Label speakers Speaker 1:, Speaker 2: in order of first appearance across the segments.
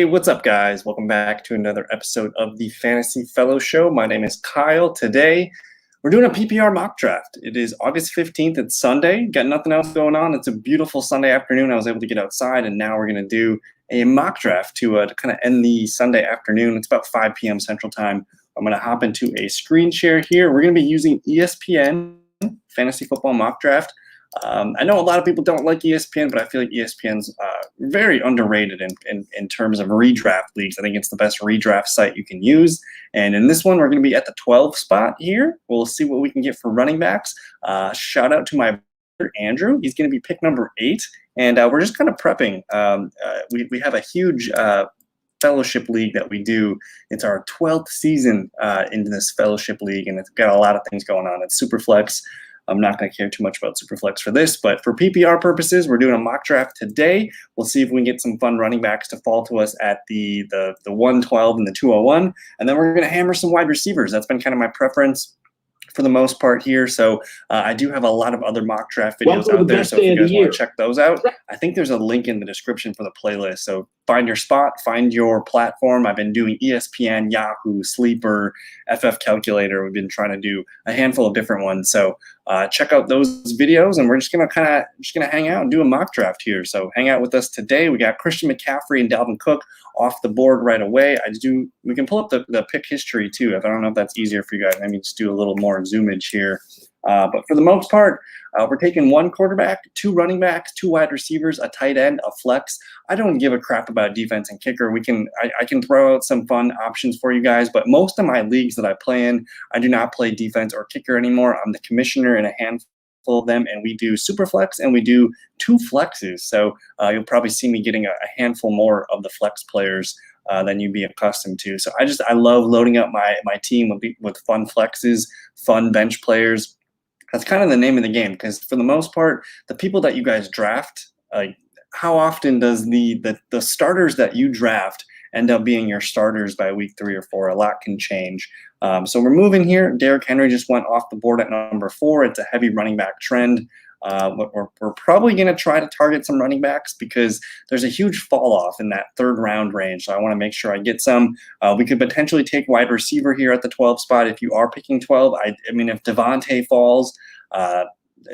Speaker 1: Hey, what's up, guys? Welcome back to another episode of the Fantasy Fellow Show. My name is Kyle. Today, we're doing a PPR mock draft. It is August 15th. It's Sunday. Got nothing else going on. It's a beautiful Sunday afternoon. I was able to get outside, and now we're going to do a mock draft to kind of end the Sunday afternoon. It's about 5 p.m. Central Time. I'm going to hop into a screen share here. We're going to be using ESPN Fantasy Football Mock Draft. I know a lot of people don't like ESPN, but I feel like ESPN's very underrated in terms of redraft leagues. I think it's the best redraft site you can use. And in this one, we're going to be at the 12 spot here. We'll see what we can get for running backs. Shout out to my brother, Andrew. He's going to be pick number 8. And we're just kind of prepping. We have a huge fellowship league that we do. It's our 12th season into this fellowship league, and it's got a lot of things going on. It's Superflex. I'm not going to care too much about Superflex for this, but for PPR purposes, we're doing a mock draft today. We'll see if we can get some fun running backs to fall to us at the 112 and the 201, and then we're going to hammer some wide receivers. That's been kind of my preference for the most part here. So I do have a lot of other mock draft videos out there. So if you guys want to check those out, I think there's a link in the description for the playlist. So find your spot, find your platform. I've been doing ESPN, Yahoo, Sleeper, FF Calculator. We've been trying to do a handful of different ones. So check out those videos, and we're just gonna hang out and do a mock draft here. So hang out with us today. We got Christian McCaffrey and Dalvin Cook off the board right away. We can pull up the pick history too. I don't know if that's easier for you guys. I mean, just do a little more zoomage here. But for the most part, we're taking 1 quarterback, 2 running backs, 2 wide receivers, a tight end, a flex. I don't give a crap about defense and kicker. I can throw out some fun options for you guys, but most of my leagues that I play in, I do not play defense or kicker anymore. I'm the commissioner in a handful of them, and we do super flex and we do 2 flexes. So you'll probably see me getting a handful more of the flex players than you'd be accustomed to. So I love loading up my team with fun flexes, fun bench players. That's kind of the name of the game, because for the most part, the people that you guys draft, how often does the starters that you draft end up being your starters by week 3 or 4? A lot can change. So we're moving here. Derrick Henry just went off the board at number 4. It's a heavy running back trend. We're probably going to try to target some running backs because there's a huge fall off in that 3rd round range. So I want to make sure I get some. We could potentially take wide receiver here at the 12 spot if you are picking 12. I mean, if Devontae falls,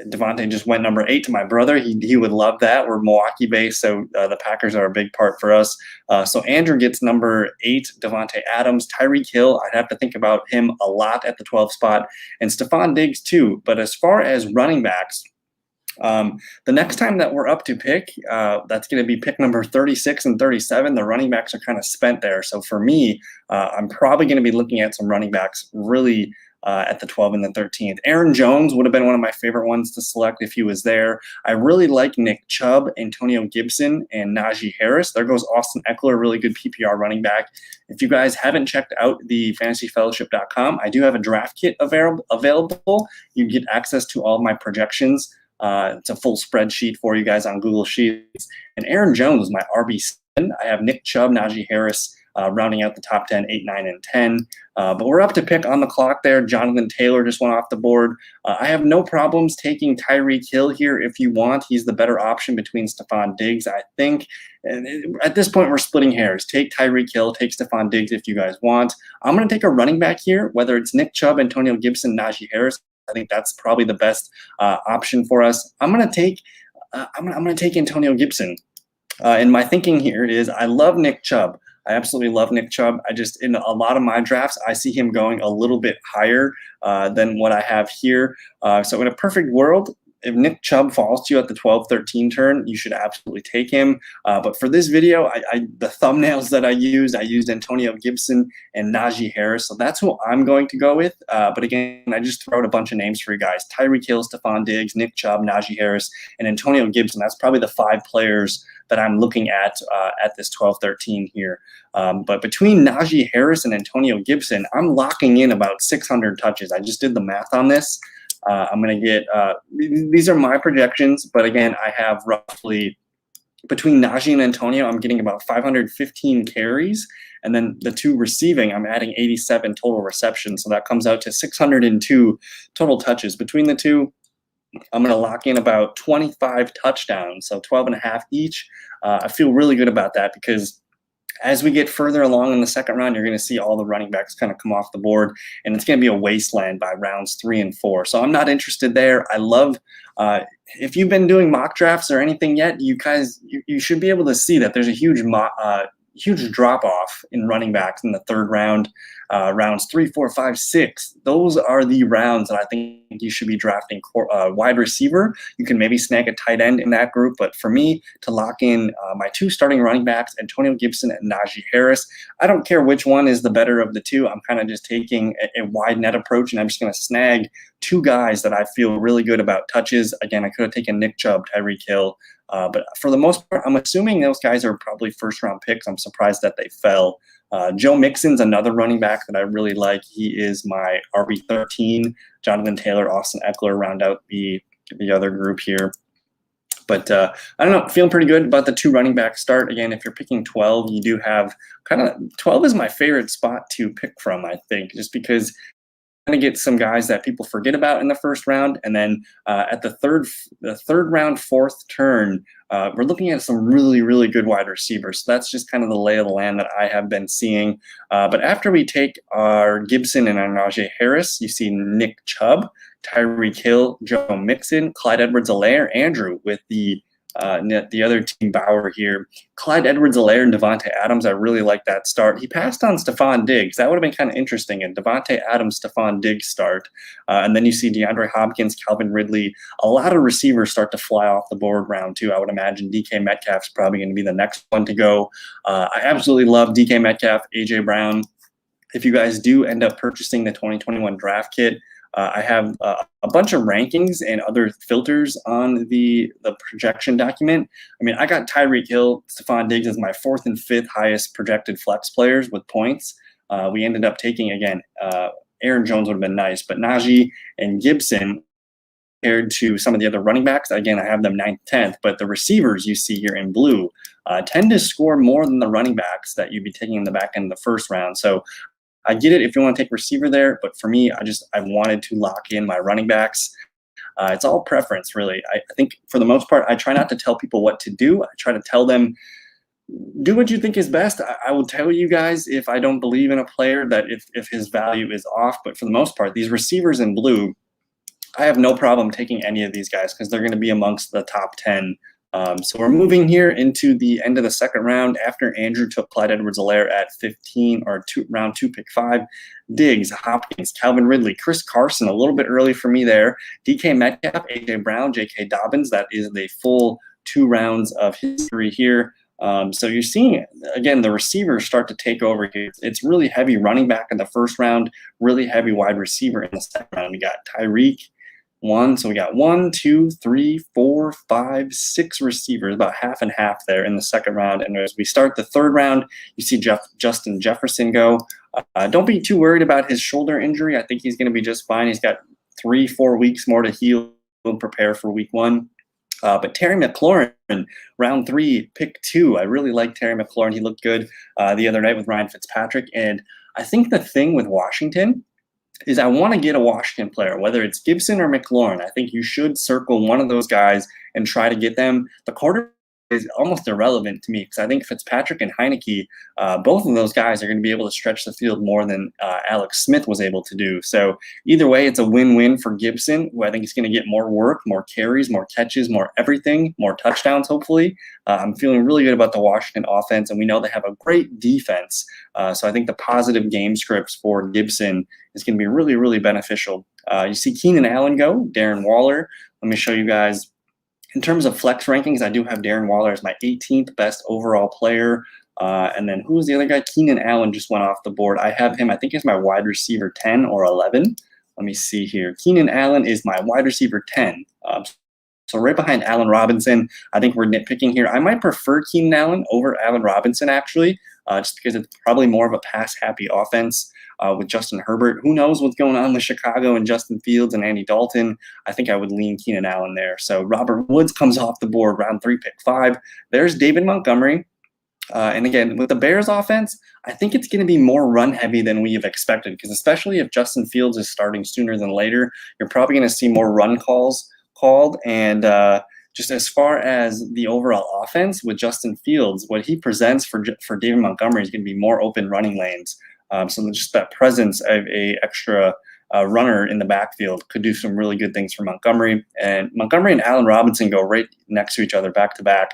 Speaker 1: Devontae just went number 8 to my brother. He would love that. We're Milwaukee based, so the Packers are a big part for us. So Andrew gets number 8, Devontae Adams. Tyreek Hill, I'd have to think about him a lot at the 12 spot, and Stephon Diggs too. But as far as running backs, the next time that we're up to pick, that's going to be pick number 36 and 37. The running backs are kind of spent there. So for me, I'm probably going to be looking at some running backs really at the 12 and the 13th. Aaron Jones would have been one of my favorite ones to select if he was there. I really like Nick Chubb, Antonio Gibson, and Najee Harris. There goes Austin Eckler, really good PPR running back. If you guys haven't checked out the fantasyfellowship.com, I do have a draft kit available. You get access to all of my projections. It's a full spreadsheet for you guys on Google Sheets. And Aaron Jones was my RB7. I have Nick Chubb, Najee Harris, rounding out the top 10, 8, 9, and 10. But we're up to pick on the clock there. Jonathan Taylor just went off the board. I have no problems taking Tyreek Hill here if you want. He's the better option between Stephon Diggs, I think. And at this point, we're splitting hairs. Take Tyreek Hill, take Stephon Diggs if you guys want. I'm going to take a running back here, whether it's Nick Chubb, Antonio Gibson, Najee Harris. I think that's probably the best option for us. I'm going to take Antonio Gibson. And my thinking here is I love Nick Chubb. I absolutely love Nick Chubb. In a lot of my drafts, I see him going a little bit higher than what I have here. So in a perfect world, if Nick Chubb falls to you at the 12-13 turn, you should absolutely take him. But for this video, the thumbnails that I used Antonio Gibson and Najee Harris. So that's who I'm going to go with. But again, I just throw out a bunch of names for you guys. Tyreek Hill, Stephon Diggs, Nick Chubb, Najee Harris, and Antonio Gibson. That's probably the 5 players that I'm looking at this 12-13 here. But between Najee Harris and Antonio Gibson, I'm locking in about 600 touches. I just did the math on this. I'm going to get these are my projections, but again, I have roughly between Najee and Antonio, I'm getting about 515 carries, and then the 2 receiving, I'm adding 87 total receptions, so that comes out to 602 total touches between the 2. I'm going to lock in about 25 touchdowns, so 12 and a half each. I feel really good about that because As we get further along in the second round, you're going to see all the running backs kind of come off the board, and it's going to be a wasteland by rounds 3 and 4. So I'm not interested there. I love, if you've been doing mock drafts or anything yet, you guys, you should be able to see that there's a huge drop off in running backs in the third round. Rounds 3, 4, 5, 6. Those are the rounds that I think you should be drafting wide receiver. You can maybe snag a tight end in that group, but for me to lock in my 2 starting running backs, Antonio Gibson and Najee Harris, I don't care which one is the better of the two. I'm kind of just taking a wide net approach, and I'm just going to snag 2 guys that I feel really good about touches. Again, I could have taken Nick Chubb, Tyreek Hill, but for the most part, I'm assuming those guys are probably first-round picks. I'm surprised that they fell. Joe Mixon's another running back that I really like. He is my RB13. Jonathan Taylor, Austin Eckler round out the other group here. But I don't know, feeling pretty good about the 2 running back start. Again, if you're picking 12, you do have 12 is my favorite spot to pick from, I think, just because to get some guys that people forget about in the first round, and then at the third round, fourth turn, we're looking at some really good wide receivers. So that's just kind of the lay of the land that I have been seeing. But after we take our Gibson and our Najee Harris, you see Nick Chubb, Tyreek Hill, Joe Mixon, Clyde Edwards-Helaire, Andrew with the other team Bauer here. Clyde Edwards-Helaire and Devontae Adams, I really like that start. He passed on Stephon Diggs. That would have been kind of interesting, a Devontae Adams, Stephon Diggs start. And then you see DeAndre Hopkins, Calvin Ridley. A lot of receivers start to fly off the board round 2. I would imagine DK Metcalf's probably going to be the next one to go. I absolutely love DK Metcalf, AJ Brown. If you guys do end up purchasing the 2021 draft kit, I have a bunch of rankings and other filters on the projection document. I mean, I got Tyreek Hill, Stephon Diggs as my 4th and 5th highest projected flex players with points. We ended up taking, again, Aaron Jones would have been nice, but Najee and Gibson, compared to some of the other running backs, again, I have them 9th, 10th, but the receivers you see here in blue tend to score more than the running backs that you'd be taking in the back end of the first round. So I get it if you want to take receiver there, but for me, I wanted to lock in my running backs. It's all preference, really. I think for the most part, I try not to tell people what to do. I try to tell them, do what you think is best. I will tell you guys if I don't believe in a player that if his value is off, but for the most part, these receivers in blue, I have no problem taking any of these guys because they're going to be amongst the top 10. So we're moving here into the end of the second round after Andrew took Clyde Edwards-Helaire at 15 or round 2, pick 5. Diggs, Hopkins, Calvin Ridley, Chris Carson, a little bit early for me there. DK Metcalf, AJ Brown, J.K. Dobbins. That is the full 2 rounds of history here. So you're seeing, again, the receivers start to take over here. It's really heavy running back in the first round, really heavy wide receiver in the second round. We got Tyreek. So we got 1, 2, 3, 4, 5, 6 receivers, about half and half there in the second round. And as we start the third round, you see Justin Jefferson go. Don't be too worried about his shoulder injury. I think he's going to be just fine. He's got 3-4 weeks more to heal and prepare for week 1. But Terry McLaurin, round 3, pick 2. I really like Terry McLaurin. He looked good the other night with Ryan Fitzpatrick. And I think the thing with Washington is I want to get a Washington player, whether it's Gibson or McLaurin. I think you should circle one of those guys and try to get them. The quarterback is almost irrelevant to me because I think Fitzpatrick and Heineke, both of those guys are going to be able to stretch the field more than Alex Smith was able to do. So either way, it's a win-win for Gibson, who I think is going to get more work, more carries, more catches, more everything, more touchdowns, hopefully. I'm feeling really good about the Washington offense, and we know they have a great defense. So I think the positive game scripts for Gibson is going to be really beneficial. You see Keenan Allen go, Darren Waller. Let me show you guys. In terms of flex rankings, I do have Darren Waller as my 18th best overall player. And then who was the other guy? Keenan Allen just went off the board. I have him, I think, as my wide receiver 10 or 11. Let me see here. Keenan Allen is my wide receiver 10. So right behind Allen Robinson. I think we're nitpicking here. I might prefer Keenan Allen over Allen Robinson, actually, just because it's probably more of a pass-happy offense with Justin Herbert. Who knows what's going on with Chicago and Justin Fields and Andy Dalton. I think I would lean Keenan Allen there. So Robert Woods comes off the board, round 3, pick 5. There's David Montgomery. And again, with the Bears offense, I think it's going to be more run-heavy than we have expected, because especially if Justin Fields is starting sooner than later, you're probably going to see more run calls called. And just as far as the overall offense with Justin Fields, what he presents for David Montgomery is going to be more open running lanes. So just that presence of a extra runner in the backfield could do some really good things for Montgomery. And Montgomery and Allen Robinson go right next to each other back to back.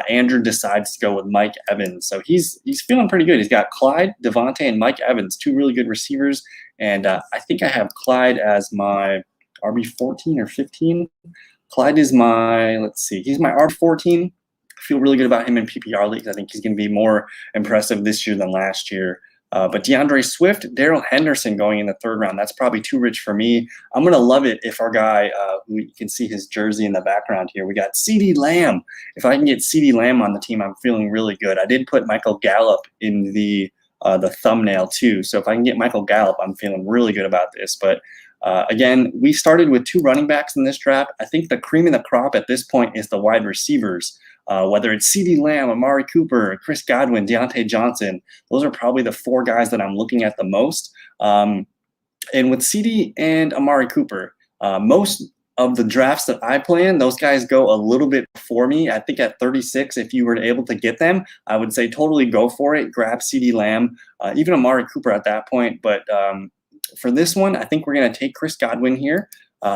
Speaker 1: Andrew decides to go with Mike Evans. So he's feeling pretty good. He's got Clyde, Devontae, and Mike Evans, two really good receivers. And I think I have Clyde as my RB14 or 15. Clyde is my, he's my RB14. I feel really good about him in PPR leagues. I think he's going to be more impressive this year than last year. But DeAndre Swift, Darrell Henderson going in the third round, that's probably too rich for me. I'm going to love it if our guy, you can see his jersey in the background here, we got CeeDee Lamb. If I can get CeeDee Lamb on the team, I'm feeling really good. I did put Michael Gallup in the thumbnail too. So if I can get Michael Gallup, I'm feeling really good about this. But again, we started with two running backs in this draft. I think the cream of the crop at this point is the wide receivers. Whether it's CeeDee Lamb, Amari Cooper, Chris Godwin, Deontay Johnson, those are probably the four guys that I'm looking at the most. And with CeeDee and Amari Cooper, most of the drafts that I plan, those guys go a little bit before me. I think at 36, if you were able to get them, I would say totally go for it. Grab CeeDee Lamb, even Amari Cooper at that point. But for this one, I think we're going to take Chris Godwin here.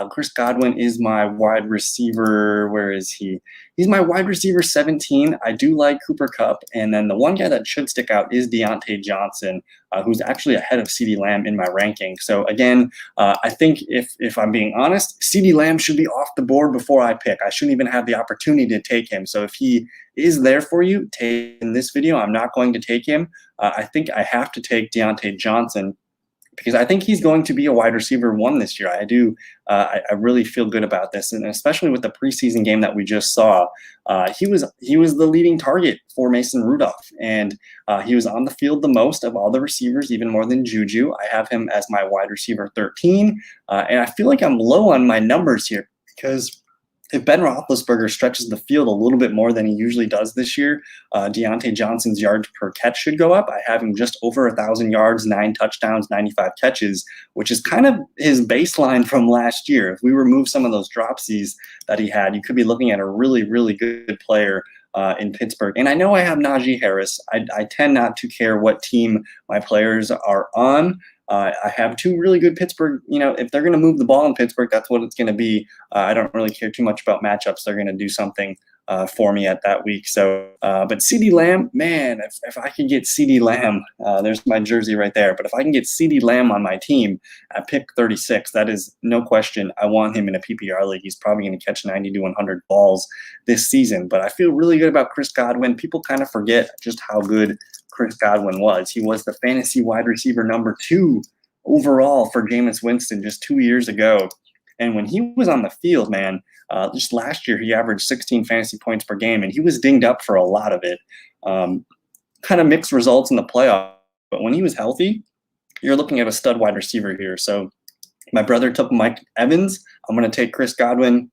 Speaker 1: Chris Godwin is my wide receiver. Where is he? He's my wide receiver 17. I do like Cooper Kupp. And then the one guy that should stick out is Deontay Johnson, who's actually ahead of CeeDee Lamb in my ranking. So again, I think if I'm being honest, CeeDee Lamb should be off the board before I pick. I shouldn't even have the opportunity to take him. So if he is there for you, take in this video. I'm not going to take him. I think I have to take Deontay Johnson, because I think he's going to be a wide receiver one this year. I do. I really feel good about this, and especially with the preseason game that we just saw, he was the leading target for Mason Rudolph, and he was on the field the most of all the receivers, even more than Juju. I have him as my wide receiver 13, and I feel like I'm low on my numbers here because if Ben Roethlisberger stretches the field a little bit more than he usually does this year, Deontay Johnson's yards per catch should go up. I have him just over 1,000 yards, 9 touchdowns, 95 catches, which is kind of his baseline from last year. If we remove some of those dropsies that he had, you could be looking at a really, really good player in Pittsburgh. And I know I have Najee Harris. I tend not to care what team my players are on. I have two really good Pittsburgh, if they're going to move the ball in Pittsburgh, that's what it's going to be. I don't really care too much about matchups. They're going to do something for me at that week. So, but CeeDee Lamb, man, if I could get CeeDee Lamb, there's my jersey right there. But if I can get CeeDee Lamb on my team at pick 36, that is no question. I want him in a PPR league. He's probably going to catch 90 to 100 balls this season. But I feel really good about Chris Godwin. People kind of forget just how good Chris Godwin was. He was the fantasy wide receiver number 2 overall for Jameis Winston just 2 years ago. And when he was on the field, man, just last year, he averaged 16 fantasy points per game, and he was dinged up for a lot of it. Kind of mixed results in the playoffs, but when he was healthy, you're looking at a stud wide receiver here. So my brother took Mike Evans. I'm going to take Chris Godwin.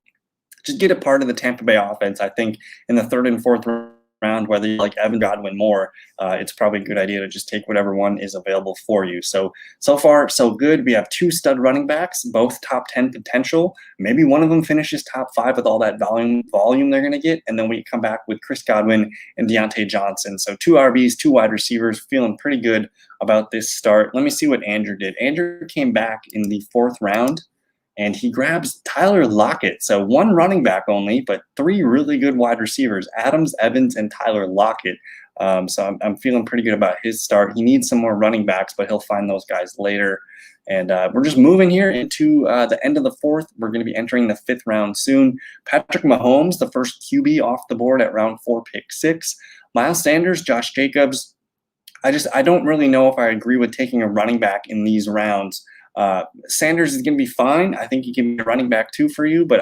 Speaker 1: Just get a part of the Tampa Bay offense. I think in the 3rd and 4th round, whether you like Evan Godwin more, it's probably a good idea to just take whatever one is available for you. So far, so good. We have 2 stud running backs, both top 10 potential. Maybe one of them finishes top 5 with all that volume they're going to get, and then we come back with Chris Godwin and Deontay Johnson. So 2 RBs, 2 wide receivers, feeling pretty good about this start. Let me see what Andrew did. Andrew came back in the 4th round, and he grabs Tyler Lockett. So 1 running back only, but 3 really good wide receivers, Adams, Evans, and Tyler Lockett. So I'm feeling pretty good about his start. He needs some more running backs, but he'll find those guys later. And we're just moving here into the end of the 4th. We're going to be entering the 5th round soon. Patrick Mahomes, the first QB off the board at round 4, pick 6. Miles Sanders, Josh Jacobs. I don't really know if I agree with taking a running back in these rounds. Sanders is going to be fine. I think he can be a running back too for you, but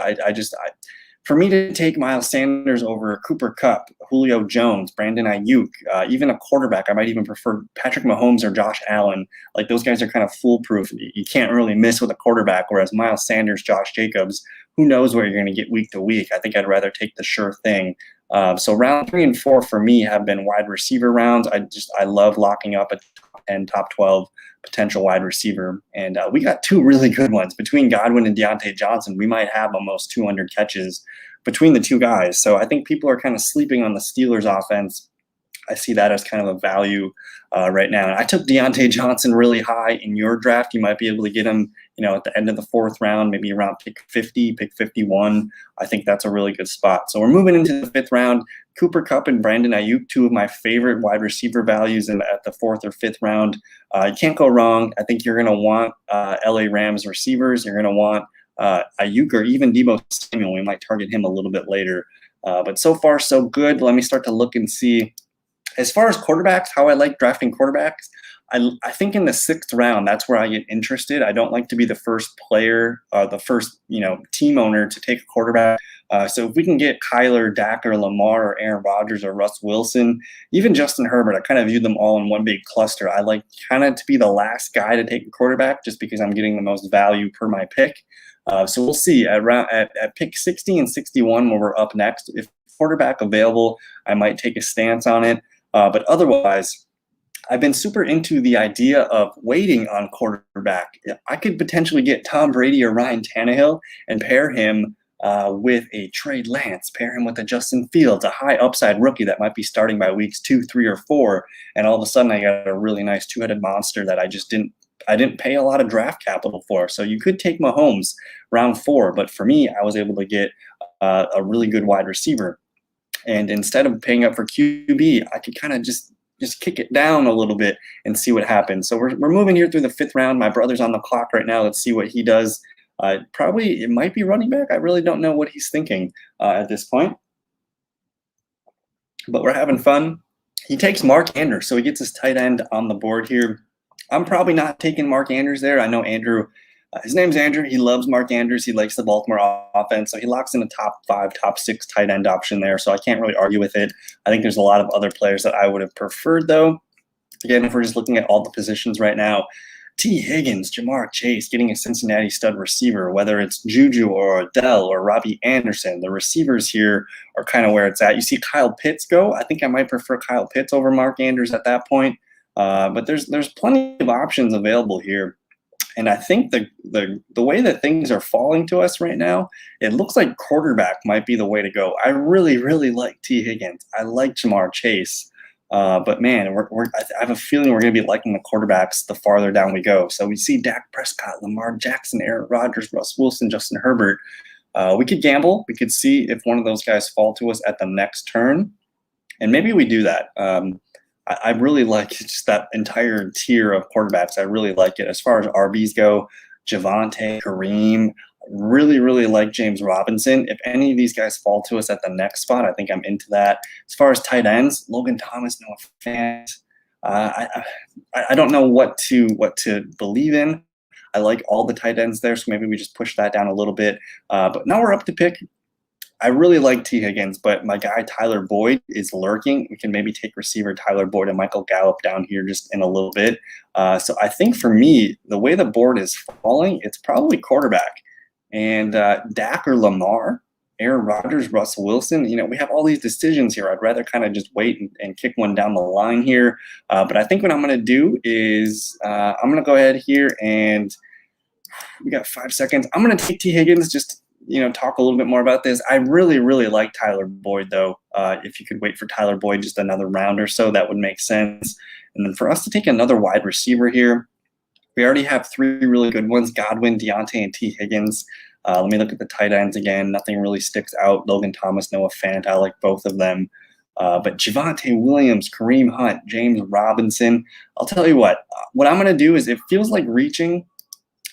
Speaker 1: for me to take Miles Sanders over Cooper Kupp, Julio Jones, Brandon Ayuk, even a quarterback, I might even prefer Patrick Mahomes or Josh Allen. Like, those guys are kind of foolproof. You can't really miss with a quarterback, whereas Miles Sanders, Josh Jacobs, who knows what you're going to get week to week. I think I'd rather take the sure thing. So round 3 and 4 for me have been wide receiver rounds. I love locking up a top top 10, top 12 potential wide receiver. And we got two really good ones. Between Godwin and Deontay Johnson, we might have almost 200 catches between the two guys. So I think people are kind of sleeping on the Steelers offense. I see that as kind of a value right now. And I took Deontay Johnson really high in your draft. You might be able to get him, at the end of the 4th round, maybe around pick 50, pick 51. I think that's a really good spot. So we're moving into the 5th round. Cooper Kupp and Brandon Ayuk, two of my favorite wide receiver values at the 4th or 5th round. You can't go wrong. I think you're going to want LA Rams receivers. You're going to want Ayuk or even Deebo Samuel. We might target him a little bit later. But so far, so good. Let me start to look and see. As far as quarterbacks, how I like drafting quarterbacks, I think in the 6th round, that's where I get interested. I don't like to be the first player, the first team owner to take a quarterback. So if we can get Kyler, Dak, or Lamar, or Aaron Rodgers, or Russ Wilson, even Justin Herbert, I kind of view them all in one big cluster. I like kind of to be the last guy to take a quarterback just because I'm getting the most value per my pick. So we'll see at pick 60 and 61 when we're up next. If quarterback available, I might take a stance on it. But otherwise, I've been super into the idea of waiting on quarterback. I could potentially get Tom Brady or Ryan Tannehill and pair him with a Trey Lance, pair him with a Justin Fields, a high upside rookie that might be starting by weeks 2, 3, or 4. And all of a sudden, I got a really nice two-headed monster that I didn't pay a lot of draft capital for. So you could take Mahomes round 4, but for me, I was able to get a really good wide receiver. And instead of paying up for QB, I could kind of just kick it down a little bit and see what happens. So we're moving here through the 5th round. My brother's on the clock right now. Let's see what he does. Probably it might be running back. I really don't know what he's thinking at this point. But we're having fun. He takes Mark Andrews, so he gets his tight end on the board here. I'm probably not taking Mark Andrews there. I know Andrew. His name's Andrew. He loves Mark Andrews. He likes the Baltimore offense. So he locks in a top 5, top 6 tight end option there. So I can't really argue with it. I think there's a lot of other players that I would have preferred, though. Again, if we're just looking at all the positions right now, T. Higgins, Jamar Chase, getting a Cincinnati stud receiver, whether it's Juju or Odell or Robbie Anderson, the receivers here are kind of where it's at. You see Kyle Pitts go. I think I might prefer Kyle Pitts over Mark Andrews at that point. But there's plenty of options available here. And I think the way that things are falling to us right now, it looks like quarterback might be the way to go. I really, really like T. Higgins. I like Jamar Chase. But, man, I have a feeling we're going to be liking the quarterbacks the farther down we go. So we see Dak Prescott, Lamar Jackson, Aaron Rodgers, Russ Wilson, Justin Herbert. We could gamble. We could see if one of those guys fall to us at the next turn. And maybe we do that. I really like just that entire tier of quarterbacks. I really like it. As far as RBs go, Javonte, Kareem, really, really like James Robinson. If any of these guys fall to us at the next spot, I think I'm into that. As far as tight ends, Logan Thomas, Noah Fant. I don't know what to believe in. I like all the tight ends there, so maybe we just push that down a little bit. But now we're up to pick. I really like T. Higgins, but my guy Tyler Boyd is lurking. We can maybe take receiver Tyler Boyd and Michael Gallup down here just in a little bit. So I think for me, the way the board is falling, it's probably quarterback. And Dak or Lamar, Aaron Rodgers, Russell Wilson, we have all these decisions here. I'd rather kind of just wait and kick one down the line here. But I think what I'm going to do is I'm going to go ahead here and we got 5 seconds. I'm going to take T. Higgins just talk a little bit more about this. I really, really like Tyler Boyd, though. If you could wait for Tyler Boyd just another round or so, that would make sense. And then for us to take another wide receiver here, we already have 3 really good ones, Godwin, Deontay, and T. Higgins. Let me look at the tight ends again. Nothing really sticks out. Logan Thomas, Noah Fant, I like both of them. But Javonte Williams, Kareem Hunt, James Robinson. I'll tell you what I'm going to do is it feels like reaching.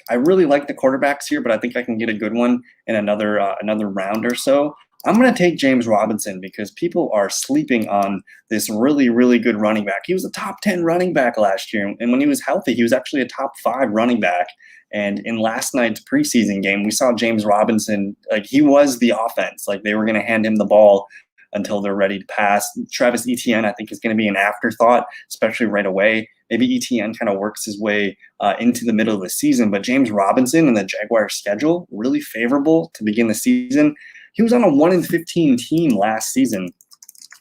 Speaker 1: I really like the quarterbacks here, but I think I can get a good one in another round or so. I'm going to take James Robinson because people are sleeping on this really, really good running back. He was a top 10 running back last year, and when he was healthy, he was actually a top 5 running back. And in last night's preseason game, we saw James Robinson, like he was the offense. Like they were going to hand him the ball until they're ready to pass. Travis Etienne, I think, is going to be an afterthought, especially right away. Maybe Etienne kind of works his way into the middle of the season. But James Robinson and the Jaguars' schedule, really favorable to begin the season. He was on a 1-15 team last season.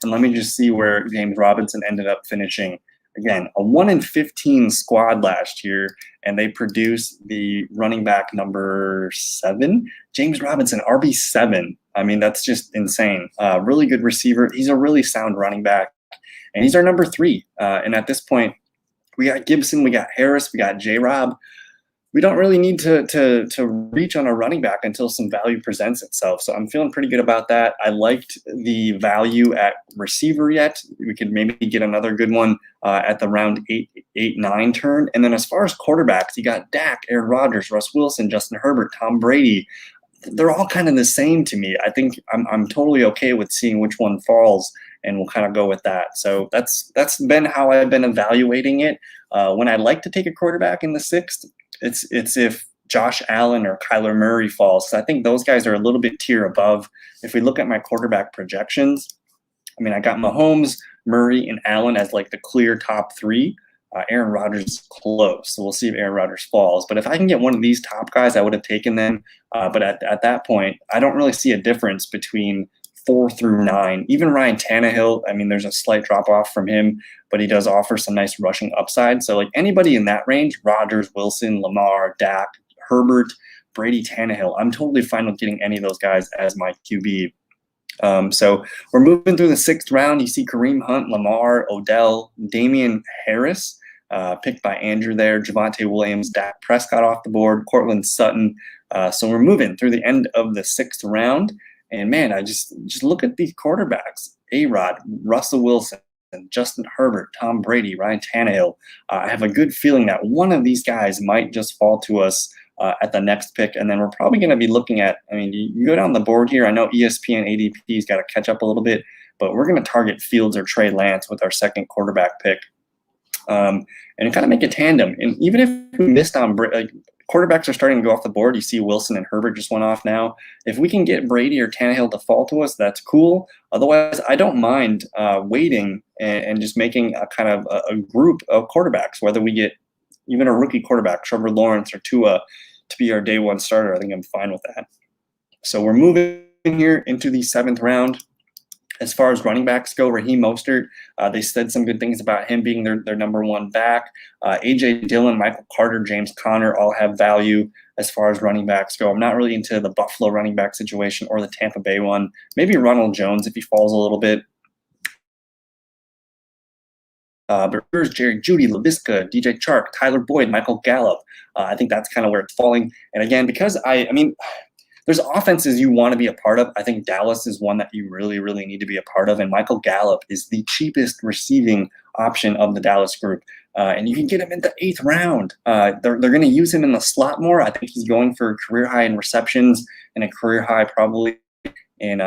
Speaker 1: And let me just see where James Robinson ended up finishing. again, a 1 in 15 squad last year, and they produced the running back number 7, James Robinson, RB7. I mean, that's just insane. Really good receiver. He's a really sound running back, and he's our number 3. And at this point, we got Gibson, we got Harris, we got J-Rob. We don't really need to reach on a running back until some value presents itself. So I'm feeling pretty good about that. I liked the value at receiver yet. We could maybe get another good one at the round 8-9 turn. And then as far as quarterbacks, you got Dak, Aaron Rodgers, Russ Wilson, Justin Herbert, Tom Brady. They're all kind of the same to me. I think I'm totally okay with seeing which one falls, and we'll kind of go with that. So that's been how I've been evaluating it. When I like to take a quarterback in the 6th, it's if Josh Allen or Kyler Murray falls. So I think those guys are a little bit tier above. If we look at my quarterback projections, I mean, I got Mahomes, Murray, and Allen as like the clear top 3. Aaron Rodgers is close, so we'll see if Aaron Rodgers falls. But if I can get one of these top guys, I would have taken them. But at that point, I don't really see a difference between 4 through 9. Even Ryan Tannehill, I mean, there's a slight drop-off from him, but he does offer some nice rushing upside. So, like, anybody in that range, Rodgers, Wilson, Lamar, Dak, Herbert, Brady, Tannehill, I'm totally fine with getting any of those guys as my QB. So we're moving through the 6th round. You see Kareem Hunt, Lamar, Odell, Damian Harris, picked by Andrew there, Javonte Williams, Dak Prescott off the board, Cortland Sutton. So we're moving through the end of the 6th round. And man, I just look at these quarterbacks: A-Rod, Russell Wilson, Justin Herbert, Tom Brady, Ryan Tannehill. I have a good feeling that one of these guys might just fall to us at the next pick. And then we're probably going to be looking at, I mean, you go down the board here. I know ESPN ADP's got to catch up a little bit, but we're going to target Fields or Trey Lance with our 2nd quarterback pick. And kind of make a tandem. And even if we missed on quarterbacks are starting to go off the board. You see Wilson and Herbert just went off now. If we can get Brady or Tannehill to fall to us, that's cool. Otherwise, I don't mind waiting and just making a kind of a group of quarterbacks, whether we get even a rookie quarterback, Trevor Lawrence or Tua, to be our day 1 starter. I think I'm fine with that. So we're moving here into the 7th round. As far as running backs go, Raheem Mostert, they said some good things about him being their number 1 back. A.J. Dillon, Michael Carter, James Conner all have value as far as running backs go. I'm not really into the Buffalo running back situation or the Tampa Bay one. Maybe Ronald Jones if he falls a little bit. But here's Jerry Jeudy, Laviska, DJ Chark, Tyler Boyd, Michael Gallup. I think that's kind of where it's falling. And again, because I mean, there's offenses you want to be a part of. I think Dallas is one that you really, really need to be a part of. And Michael Gallup is the cheapest receiving option of the Dallas group. And you can get him in the 8th round. They're going to use him in the slot more. I think he's going for a career high in receptions and a career high probably in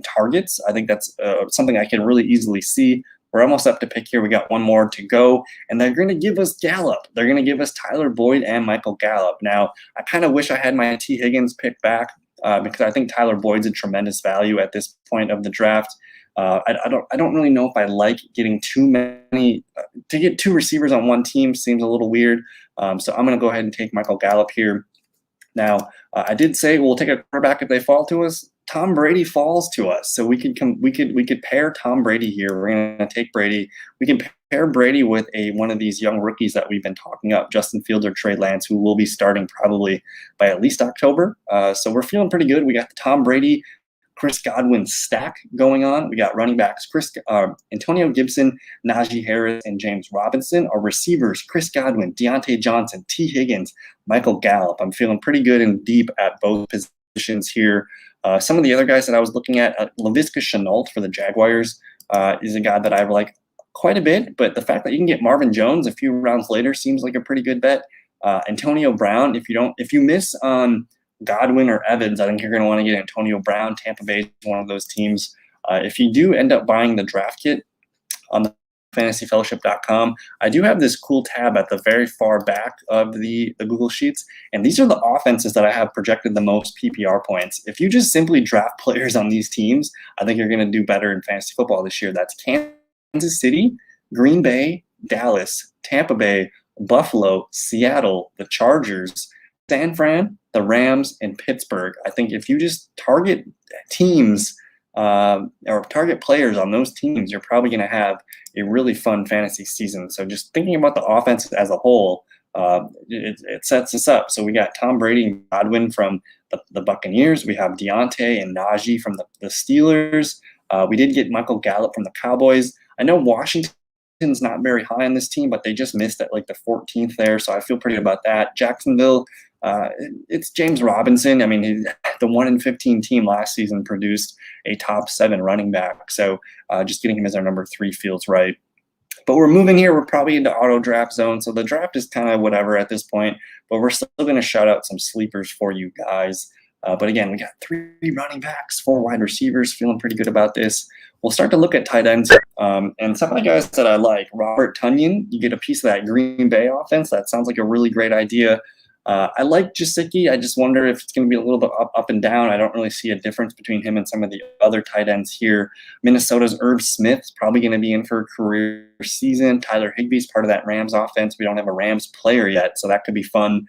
Speaker 1: targets. I think that's something I can really easily see. We're almost up to pick here. We got one more to go, and they're going to give us Gallup. They're going to give us Tyler Boyd and Michael Gallup. Now, I kind of wish I had my T. Higgins pick back because I think Tyler Boyd's a tremendous value at this point of the draft. I don't really know if I like getting too many. To get 2 receivers on one team seems a little weird. So I'm going to go ahead and take Michael Gallup here. Now, I did say we'll take a quarterback if they fall to us. Tom Brady falls to us, so we could pair Tom Brady here. We're going to take Brady. We can pair Brady with one of these young rookies that we've been talking up, Justin Fields or Trey Lance, who will be starting probably by at least October. So we're feeling pretty good. We got the Tom Brady, Chris Godwin stack going on. We got running backs Antonio Gibson, Najee Harris, and James Robinson. Our receivers, Chris Godwin, Deontay Johnson, T. Higgins, Michael Gallup. I'm feeling pretty good and deep at both positions here. Some of the other guys that I was looking at, Laviska Shenault for the Jaguars is a guy that I like quite a bit, but the fact that you can get Marvin Jones a few rounds later seems like a pretty good bet. Antonio Brown, if you miss on Godwin or Evans, I think you're going to want to get Antonio Brown. Tampa Bay is one of those teams. If you do end up buying the draft kit on the fantasyfellowship.com, I do have this cool tab at the very far back of the Google Sheets, and these are the offenses that I have projected the most PPR points. If you just simply draft players on these teams, I think you're going to do better in fantasy football this year. That's Kansas City, Green Bay, Dallas, Tampa Bay, Buffalo, Seattle, the Chargers, San Fran, the Rams, and Pittsburgh. I think if you just target teams or target players on those teams, you're probably going to have a really fun fantasy season. So just thinking about the offense as a whole, it sets us up. So we got Tom Brady and Godwin from the Buccaneers. We have Deontay and Najee from the Steelers. We did get Michael Gallup from the Cowboys. I know Washington's not very high on this team, but they just missed at like the 14th there, so I feel pretty good about that. Jacksonville, it's James Robinson. I mean, the 1-in-15 team last season produced a top 7 running back, so just getting him as our number 3 feels right. But we're moving here. We're probably into auto draft zone, so the draft is kind of whatever at this point, but we're still going to shout out some sleepers for you guys. But again, we got 3 running backs, 4 wide receivers, feeling pretty good about this. We'll start to look at tight ends. And some of the guys that I like, Robert Tonyan, you get a piece of that Green Bay offense. That sounds like a really great idea. I like Gesicki. I just wonder if it's going to be a little bit up and down. I don't really see a difference between him and some of the other tight ends here. Minnesota's Smith is probably going to be in for a career season. Tyler Higbee's part of that Rams offense. We don't have a Rams player yet, so that could be fun.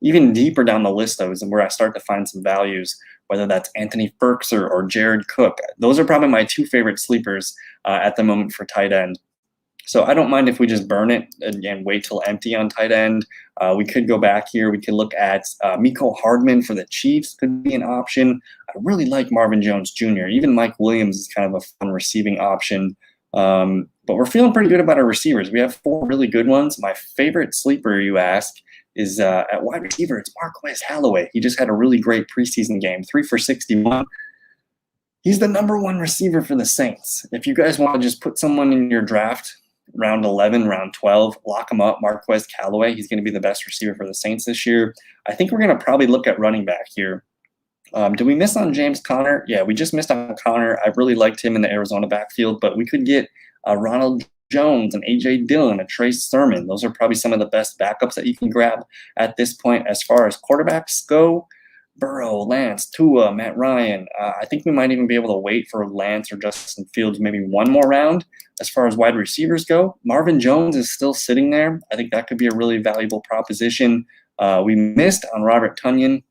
Speaker 1: Even deeper down the list, though, is where I start to find some values, whether that's Anthony Fercher or Jared Cook. Those are probably my 2 favorite sleepers at the moment for tight end. So I don't mind if we just burn it and wait till empty on tight end. We could go back here. We could look at Mecole Hardman for the Chiefs could be an option. I really like Marvin Jones Jr. Even Mike Williams is kind of a fun receiving option. But we're feeling pretty good about our receivers. We have 4 really good ones. My favorite sleeper, you ask, is at wide receiver. It's Marquez Callaway. He just had a really great preseason game, 3 for 61. He's the number 1 receiver for the Saints. If you guys want to just put someone in your draft, round 11, round 12, lock him up, Marquez Callaway. He's going to be the best receiver for the Saints this year. I think we're going to probably look at running back here. Did we miss on James Conner? Yeah, we just missed on Conner. I really liked him in the Arizona backfield, but we could get Ronald Jones and A.J. Dillon, a Trey Sermon. Those are probably some of the best backups that you can grab at this point. As far as quarterbacks go, Burrow, Lance, Tua, Matt Ryan. I think we might even be able to wait for Lance or Justin Fields maybe one more round. As far as wide receivers go, Marvin Jones is still sitting there. I think that could be a really valuable proposition. We missed on Robert Tonyan.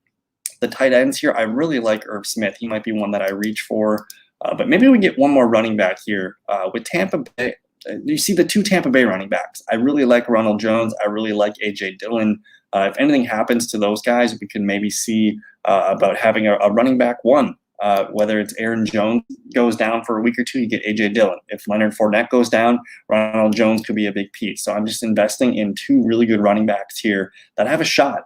Speaker 1: The tight ends here, I really like Smith. He might be one that I reach for. But maybe we get one more running back here. With Tampa Bay, you see the 2 Tampa Bay running backs. I really like Ronald Jones. I really like A.J. Dillon. If anything happens to those guys, we can maybe see about having a running back 1. Whether it's Aaron Jones goes down for a week or 2, you get A.J. Dillon. If Leonard Fournette goes down, Ronald Jones could be a big piece. So I'm just investing in 2 really good running backs here that have a shot.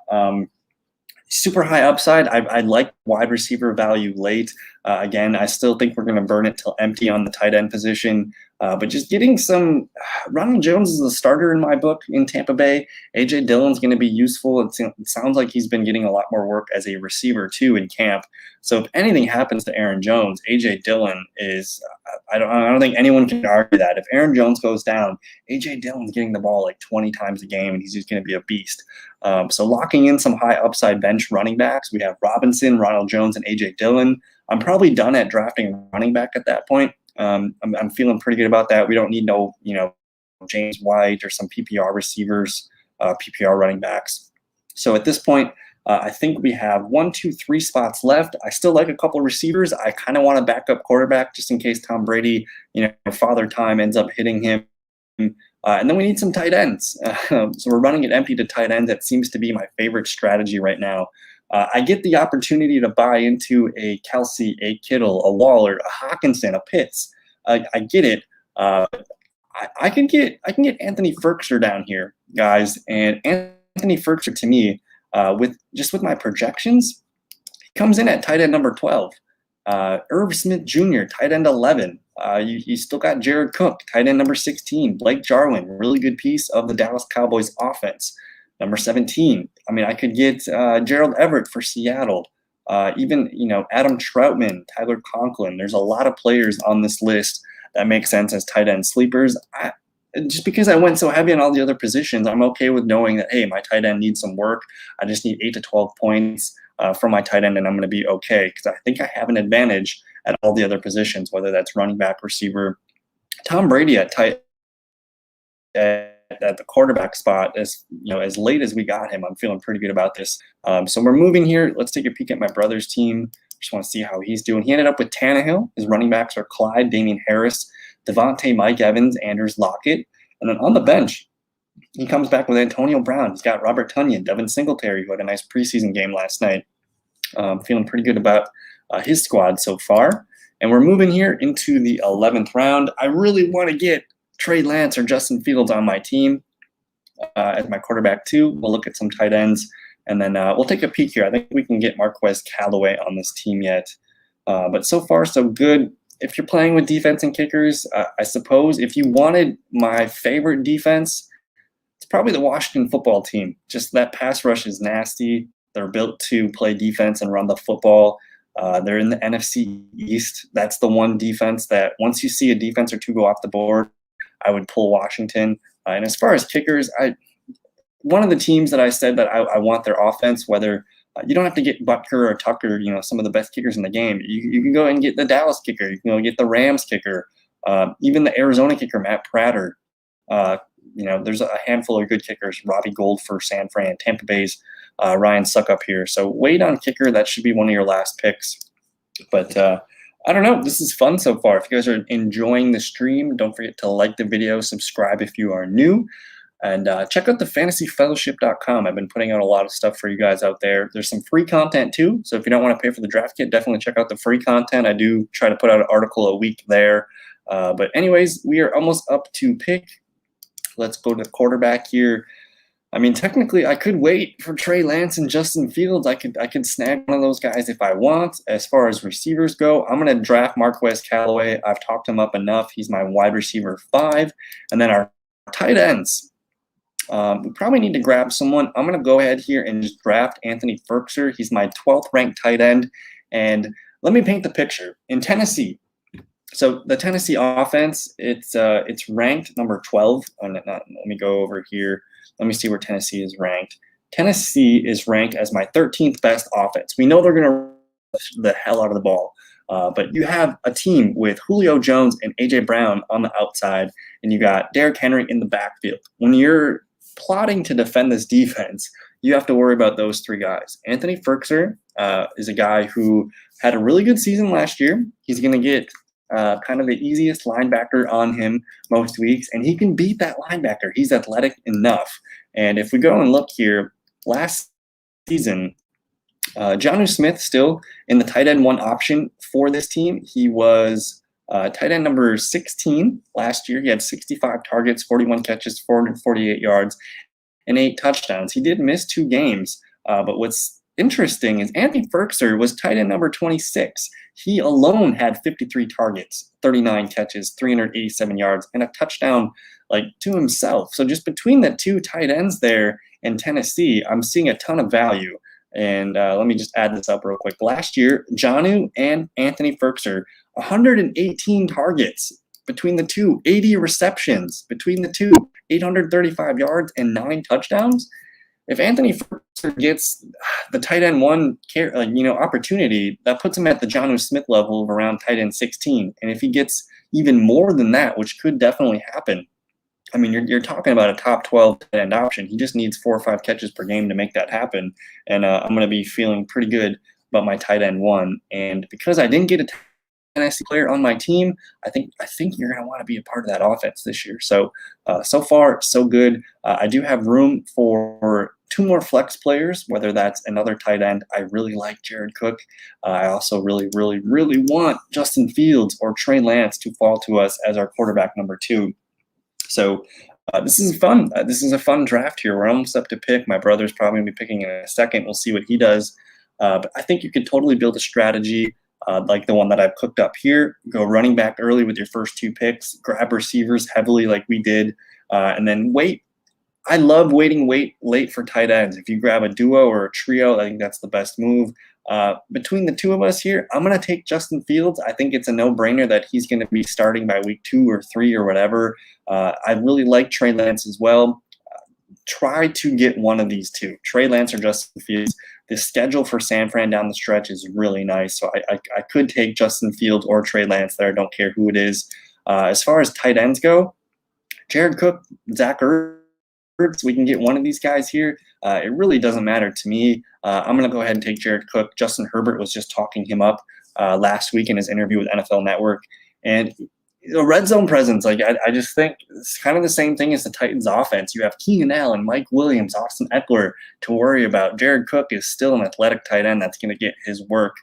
Speaker 1: Super high upside. I like wide receiver value late. Again, I still think we're going to burn it till empty on the tight end position. But just getting some Ronald Jones is a starter in my book in Tampa Bay. A.J. Dillon's going to be useful. It sounds like he's been getting a lot more work as a receiver too in camp. So if anything happens to Aaron Jones, A.J. Dillon is I don't think anyone can argue that. If Aaron Jones goes down, A.J. Dillon's getting the ball like 20 times a game, and he's just going to be a beast. So locking in some high upside bench running backs, we have Robinson, Ronald Jones, and A.J. Dillon. I'm probably done at drafting running back at that point. I'm feeling pretty good about that. We don't need no, James White or some PPR receivers, PPR running backs. So at this point, I think we have 1, 2, 3 spots left. I still like a couple of receivers. I kind of want a backup quarterback just in case Tom Brady, father time ends up hitting him. And then we need some tight ends. So we're running it empty to tight end. That seems to be my favorite strategy right now. I get the opportunity to buy into a Kelsey, a Kittle, a Waller, a Hawkinson, a Pitts. I get it. I can get Anthony Fercher down here, guys. And Anthony Fercher, to me, with my projections, he comes in at tight end number 12. Smith Jr., tight end 11. You still got Jared Cook, tight end number 16. Blake Jarwin, really good piece of the Dallas Cowboys offense. Number 17. I mean, I could get Gerald Everett for Seattle. Even Adam Troutman, Tyler Conklin. There's a lot of players on this list that make sense as tight end sleepers. Just because I went so heavy on all the other positions, I'm okay with knowing that, hey, my tight end needs some work. I just need 8 to 12 points from my tight end, and I'm going to be okay because I think I have an advantage at all the other positions, whether that's running back, receiver. Tom Brady at tight at the quarterback spot, as late as we got him, I'm feeling pretty good about this. So we're moving here. Let's take a peek at my brother's team. Just want to see how he's doing. He ended up with Tannehill. His running backs are Clyde, Damian Harris, Devontae, Mike Evans, Anders Lockett. And then on the bench, he comes back with Antonio Brown. He's got Robert Tonyan, Devin Singletary, who had a nice preseason game last night. Feeling pretty good about his squad so far. And we're moving here into the 11th round. I really want to get Trey Lance or Justin Fields on my team as my quarterback too. We'll look at some tight ends, and then we'll take a peek here. I think we can get Marquez Callaway on this team yet. But so far, so good. If you're playing with defense and kickers, I suppose if you wanted my favorite defense, it's probably the Washington football team. Just that pass rush is nasty. They're built to play defense and run the football. They're in the NFC East. That's the one defense that once you see a defense or two go off the board, I would pull Washington. And as far as kickers, one of the teams that I said that I want their offense, whether you don't have to get Butker or Tucker, some of the best kickers in the game. You can go and get the Dallas kicker. You can go get the Rams kicker, even the Arizona kicker, Matt Prater. There's a handful of good kickers. Robbie Gold for San Fran, Tampa Bay's Ryan Suckup here. So wait on kicker. That should be one of your last picks. But I don't know. This is fun so far. If you guys are enjoying the stream, don't forget to like the video, subscribe if you are new, and check out thefantasyfellowship.com. I've been putting out a lot of stuff for you guys out there. There's some free content too. So if you don't want to pay for the draft kit, definitely check out the free content. I do try to put out an article a week there. But anyways, we are almost up to pick. Let's go to quarterback here. I mean, technically, I could wait for Trey Lance and Justin Fields. I could snag one of those guys if I want. As far as receivers go, I'm going to draft Marquez Callaway. I've talked him up enough. He's my wide receiver 5. And then our tight ends. We probably need to grab someone. I'm going to go ahead here and just draft Anthony Fercher. He's my 12th ranked tight end. And let me paint the picture. In Tennessee, so the Tennessee offense, it's ranked number 12. Let me go over here. Let me see where Tennessee is ranked. Tennessee is ranked as my 13th best offense. We know they're going to run the hell out of the ball. But you have a team with Julio Jones and A.J. Brown on the outside, and you got Derrick Henry in the backfield. When you're plotting to defend this defense, you have to worry about those 3 guys. Anthony Fercher is a guy who had a really good season last year. He's going to get kind of the easiest linebacker on him most weeks, and he can beat that linebacker. He's athletic enough. And if we go and look here, last season, Jonnu Smith still in the tight end 1 option for this team. He was tight end number 16 last year. He had 65 targets, 41 catches, 448 yards, and 8 touchdowns. He did miss 2 games, but what's interesting is Anthony Fercher was tight end number 26. He alone had 53 targets, 39 catches, 387 yards, and a touchdown to himself. So just between the 2 tight ends there in Tennessee, I'm seeing a ton of value. And let me just add this up real quick. Last year, Jonnu and Anthony Fercher, 118 targets between the 2, 80 receptions between the 2, 835 yards, and 9 touchdowns. If Anthony Fercher gets the tight end 1 opportunity, that puts him at the Jonnu Smith level of around tight end 16. And if he gets even more than that, which could definitely happen, I mean, you're talking about a top 12 tight end option. He just needs 4 or 5 catches per game to make that happen. And I'm going to be feeling pretty good about my tight end 1. And because I didn't get a Tennessee player on my team, I think you're going to want to be a part of that offense this year. So far, so good. I do have room for 2 more flex players, whether that's another tight end. I really like Jared Cook. I also really, really, really want Justin Fields or Trey Lance to fall to us as our quarterback number 2. So this is fun. This is a fun draft here. We're almost up to pick. My brother's probably going to be picking in a second. We'll see what he does. But I think you could totally build a strategy like the one that I've cooked up here. Go running back early with your first 2 picks. Grab receivers heavily like we did. And then wait. I love waiting late for tight ends. If you grab a duo or a trio, I think that's the best move. Between the 2 of us here, I'm going to take Justin Fields. I think it's a no-brainer that he's going to be starting by week 2 or 3 or whatever. I really like Trey Lance as well. Try to get one of these 2, Trey Lance or Justin Fields. The schedule for San Fran down the stretch is really nice. So I could take Justin Fields or Trey Lance there. I don't care who it is. As far as tight ends go, Jared Cook, Zach Ertz, so we can get one of these guys here. It really doesn't matter to me. I'm going to go ahead and take Jared Cook. Justin Herbert was just talking him up last week in his interview with NFL Network. And the red zone presence, like I just think it's kind of the same thing as the Titans offense. You have Keenan Allen, Mike Williams, Austin Eckler to worry about. Jared Cook is still an athletic tight end that's going to get his work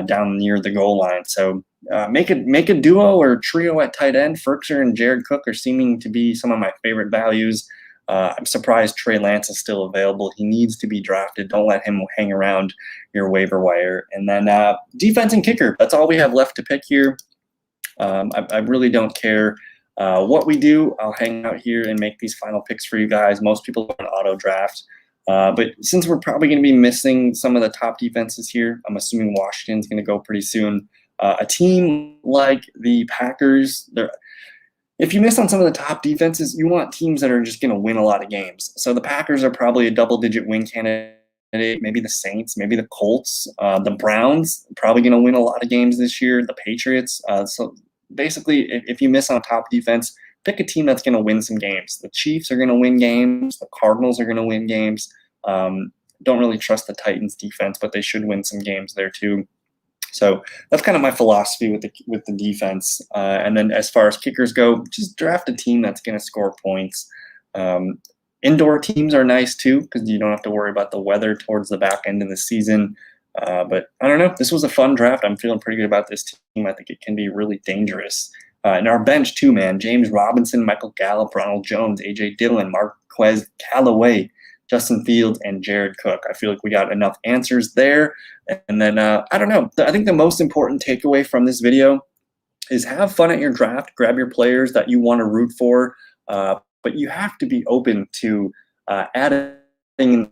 Speaker 1: down near the goal line. So make a duo or trio at tight end. Fercher and Jared Cook are seeming to be some of my favorite values. I'm surprised Trey Lance is still available. He needs to be drafted. Don't let him hang around your waiver wire. And then defense and kicker. That's all we have left to pick here. I really don't care what we do. I'll hang out here and make these final picks for you guys. Most people are on auto draft. But since we're probably going to be missing some of the top defenses here, I'm assuming Washington's going to go pretty soon. A team like the Packers, if you miss on some of the top defenses, you want teams that are just going to win a lot of games. So the Packers are probably a double-digit win candidate. Maybe the Saints, maybe the Colts, the Browns, probably going to win a lot of games this year. The Patriots. So basically, if you miss on top defense, pick a team that's going to win some games. The Chiefs are going to win games. The Cardinals are going to win games. Don't really trust the Titans defense, but they should win some games there too. So that's kind of my philosophy with the defense. And then as far as kickers go, just draft a team that's going to score points. Indoor teams are nice too because you don't have to worry about the weather towards the back end of the season. But I don't know. This was a fun draft. I'm feeling pretty good about this team. I think it can be really dangerous. And our bench too, man. James Robinson, Michael Gallup, Ronald Jones, A.J. Dillon, Marquez Callaway, Justin Fields, and Jared Cook. I feel like we got enough answers there. And then, I don't know. I think the most important takeaway from this video is have fun at your draft. Grab your players that you want to root for. But you have to be open to adding,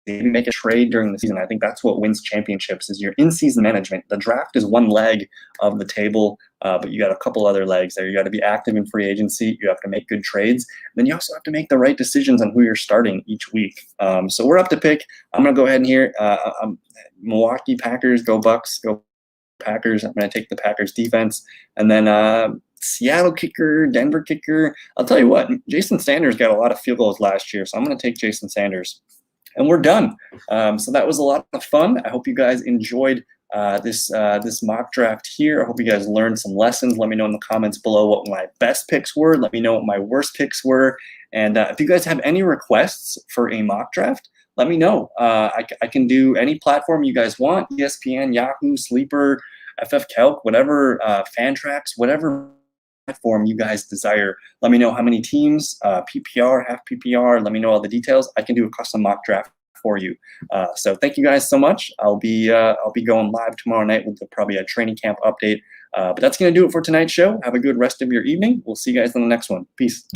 Speaker 1: make a trade during the season. I think that's what wins championships is your in-season management. The draft is one leg of the table, but you got a couple other legs there. You got to be active in free agency. You have to make good trades. And then you also have to make the right decisions on who you're starting each week. So we're up to pick. I'm going to go ahead and here. Milwaukee Packers, go Bucks, go Packers. I'm going to take the Packers defense. And then Seattle kicker, Denver kicker. I'll tell you what, Jason Sanders got a lot of field goals last year, so I'm going to take Jason Sanders. And we're done. So that was a lot of fun. I hope you guys enjoyed this mock draft here. I hope you guys learned some lessons. Let me know in the comments below what my best picks were. Let me know what my worst picks were. And if you guys have any requests for a mock draft, let me know. I can do any platform you guys want, ESPN, Yahoo, Sleeper, FF Calc, whatever, Fantrax, whatever platform you guys desire. Let me know how many teams, PPR, half PPR. Let me know all the details. I can do a custom mock draft for you. So thank you guys so much. I'll be going live tomorrow night with probably a training camp update. But that's going to do it for tonight's show. Have a good rest of your evening. We'll see you guys in the next one. Peace.